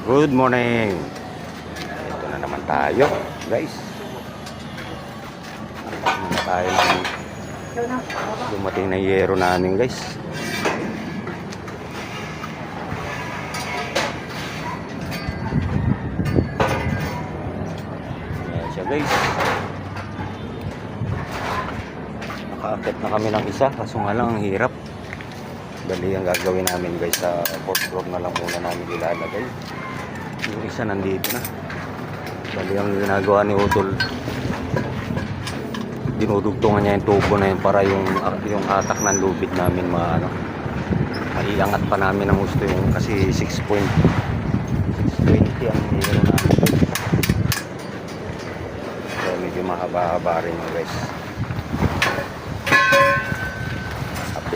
Good morning. Ito na naman tayo, guys. Ito na tayo ng dumating na yero namin, guys. Ayan siya, guys. Nakaakit na kami ng isa, kaso nga lang ang hirap. Dali ang gagawin namin, guys, sa fourth floor na lang muna namin ilalagay. Yung isa nandito na. Dali ang ginagawa ni Utol, dinudugtungan niya yung tubo na yun para yung atak ng lubid namin maiangat pa namin ng gusto yung kasi 6.20 ang hero namin. So medyo mahaba-haba rin yung guys.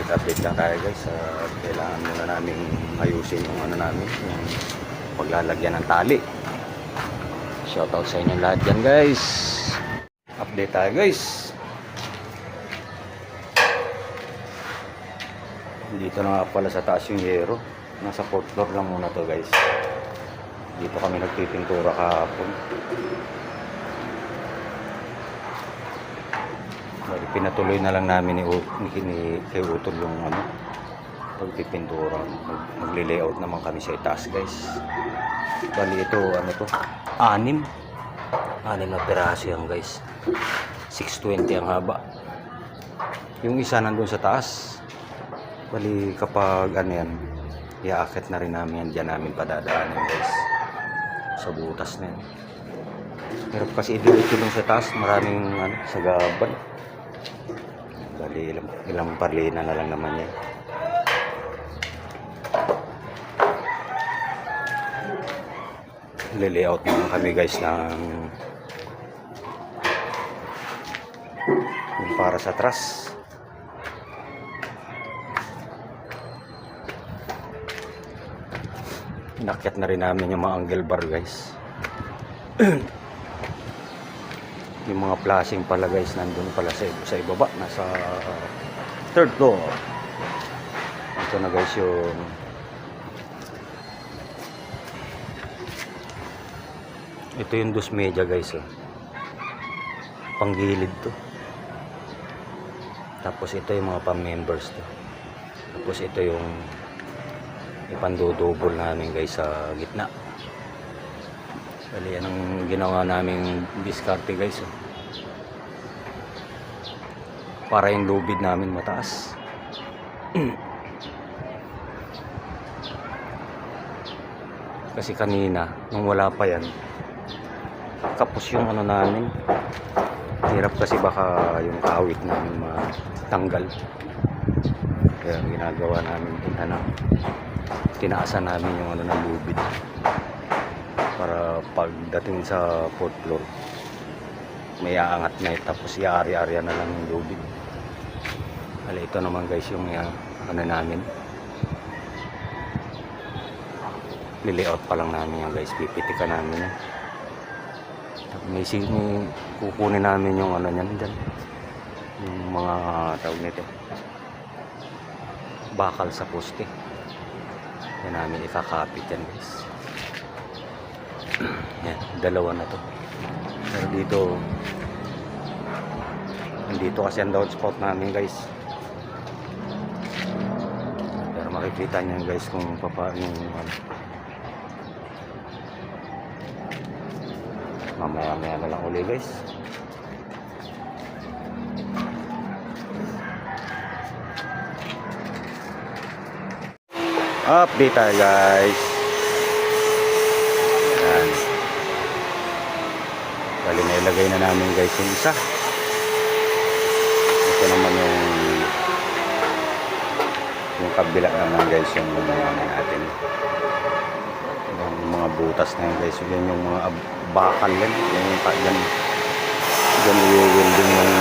Update lang tayo guys. Kailangan muna namin ayusin yung namin, yung paglalagyan ng tali. Shoutout sa inyo lahat dyan guys. Update tayo guys. Dito na nga pala sa taas yung yero. Nasa 4th floor lang muna to guys. Dito kami nagpipintura kahapon. Bali, pinatuloy na lang namin kay Utol yung pagpipintura. Magli-layout naman kami sa itaas guys. Bali ito anim na piraso yan guys. 620 ang haba. Yung isa nandun sa taas. Bali kapag iaakit na rin namin yan, dyan namin padadaanin guys, sa butas na yan. Pero kasi idiretso lang sa taas, maraming sagaban. Bali ilang parlina na lang naman yan. Layout naman kami guys ng yung para sa truss. Inakyat na rin namin yung mga angle bar guys. Yung mga flashing pala guys nandun pala sa ibaba, nasa 3rd floor. Ito na guys yung ito yung dos media guys panggilid to. Tapos ito yung mga pang-members to. Tapos ito yung ipandodouble namin guys sa gitna. Bali yan ang ginawa namin diskarte guys para yung lubid namin mataas. Kasi kanina nung wala pa yan, kapos yung namin, hirap kasi baka yung kawit namin matanggal. Kaya ginagawa namin tinaasan namin yung ng lubid para pagdating sa 4th floor may aangat na tapos iaari-arya na lang yung lubid. Ala, ito naman guys yung namin, lilayout pa lang namin yan guys, pipitikan namin yan. May kukunin namin yung niyan dyan, yung mga tawag nito, bakal sa poste. Yan namin ikakapit yan guys. Yan, dalawa na to. Pero dito kasi ang down spot namin guys. Pero makikita nyo guys kung paano yung mamaya na lang uli guys. Update tayo guys. Yan. Bali na ilagay na namin guys yung isa. Ito naman yung kabila naman guys, yung natin yung mga butas na yun guys. Yan yung mga bakal yan. Yan i-welding yung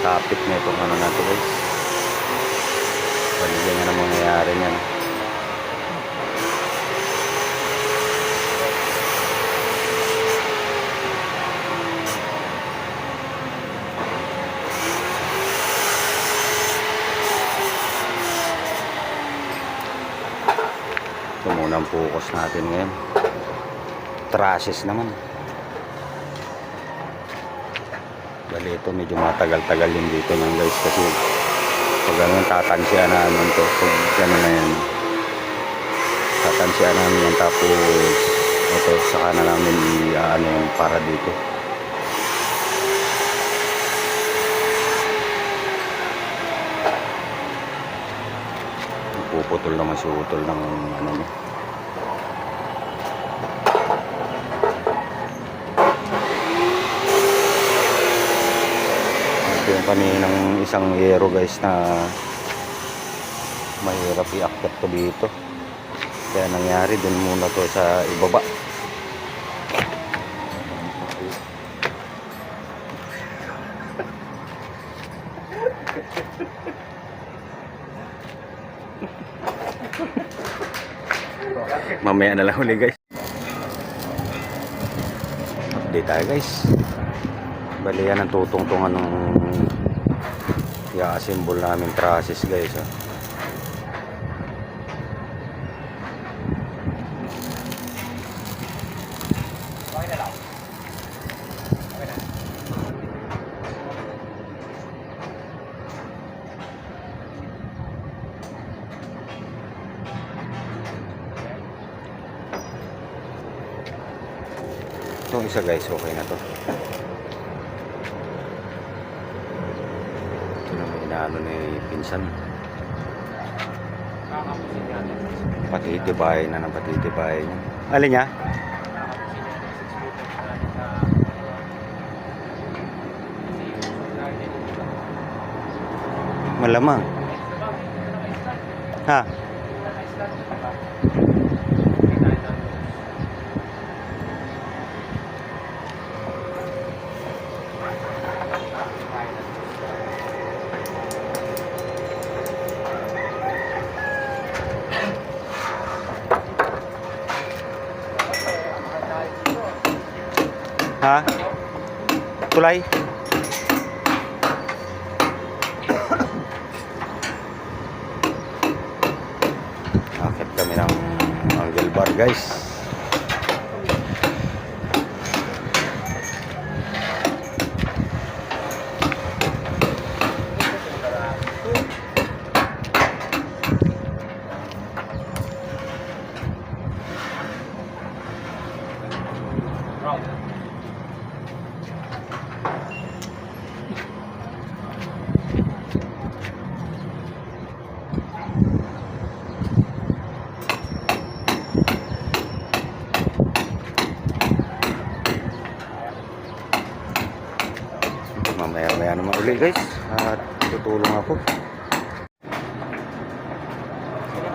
kapit na itong natin guys. Bali ganyan ang mangyayari niyan. Ito muna ang focus natin ngayon. Trusses naman. Bali ito medyo matagal-tagal din dito nang guys, kasi pag ganun tatansiyan namin to. Pag gano'n na yan, tatansiyan namin yan, tapos ito saka na namin ano yan para dito. Puputol naman si utol ng ano niya. Ito yung kaninang isang yero guys na mahirap i-accept to dito, kaya nangyari dun muna to sa ibaba. Mamaya na lang uli guys. Update tayo guys. Bali yan ang tutungtungan ng i-assemble namin trusses guys. Itong isa guys, okay na to. Ito na may inaano ni pinsan. Patitibay na ng patitibay niya. Alin niya? Malamang. Ha? Ha? Tulay? Akit kami ng angle bar guys. Mamaya naman ulit guys, at tutulong ako.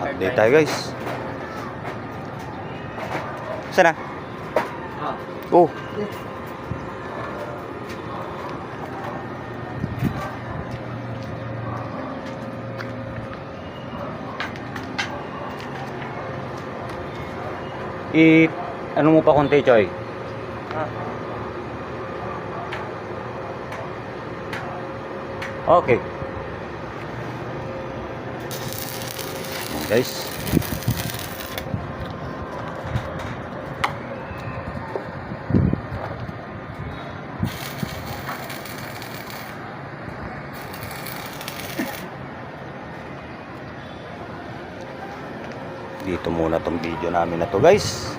Update tayo guys. Sana? Oh. Ano mo pa konti, Choy? Okay. Guys. Dito muna tong video namin na to guys.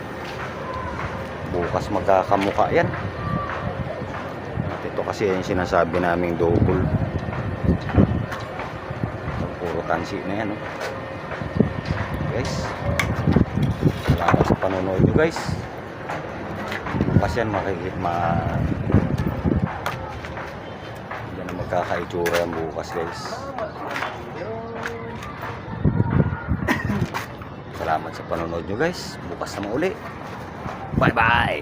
Bukas magkakamuka yan. At ito kasi yung sinasabi naming double. Puro tansi na yan, no? Guys, salamat sa panonood nyo guys. Bukas yan makikita yan ang magkakaitsura yan bukas guys. Salamat sa panonood nyo guys. Bukas na mauli. Bye bye.